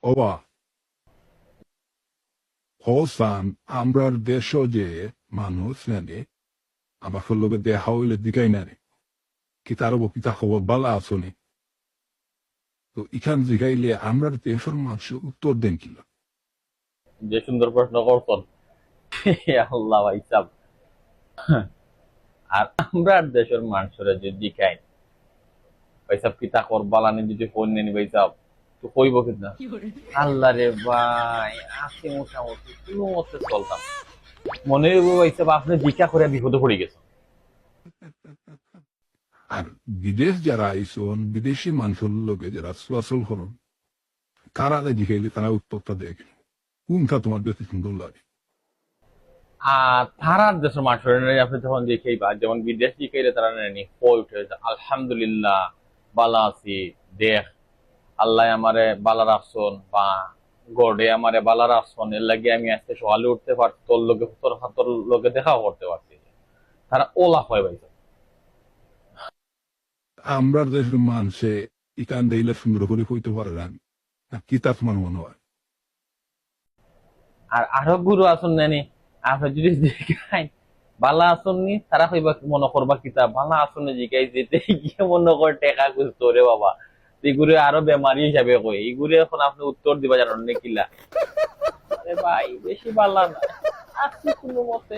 ওবা হসান আমরার দেশ যে মানুষ নেনে আমার লোকে দেখা হইলে দিকাই না রে কি তার কিতা খবর বালা আসনি তো ইখান জিগাইলে আমরার দেশের মানুষ উত্তর দেন কিলা যে সুন্দর প্রশ্ন করছেন। আল্লাহ ভাই সাব। আর আমরা দেশের মানুষরা যদি খাই ভাই সাব কিতা কর বালানি যদি ফোন নেনি ভাই সাব তো কইব কিনা আল্লাহ রে ভাই আছে মোটামুটি কোনো মতে চলতাম মনে হইব ভাই সাব আপনি জিকা করে বিপদে পড়ে গেছেন। আর বিদেশ যারা আইসন বিদেশি মানুষের লোকে যারা চলাচল করেন তারা জিগাইলে তারা উত্তরটা দেখে কোনটা তোমার বেশি সুন্দর লাগে আর তারার দেশের মানুষের আপনি যখন দেখেই বা যেমন বিদেশ দিকে তারা নেনি কই উঠে আলহামদুলিল্লাহ বালা আছি দেখ আল্লাহ আমারে বালা রাখছন বা গডে আমারে বালা রাখছন এর লাগে আমি আজকে সকালে উঠতে পারছি তোর লোকে তোর লোকে দেখাও করতে পারছি তারা ওলা হয় ভাই। আমরা দেশের মানুষে ইকান দিলে সুন্দর করে কইতে পারে না কিতা তোমার মনে হয় আর আরো গুরু আসন নেনি আপনি যদি দেখাই বালা আসন নি তারা কইবা মনে করবা কিতা বালা আসনে জিগাই যেতে গিয়ে মনে কর টেকা খুঁজতো রে বাবা এগুলো আরো বেমারি হিসাবে কই এগুলো এখন আপনি উত্তর দিবা জানেন না কিলা আরে ভাই বেশি বালা না আছি কোনো মতে।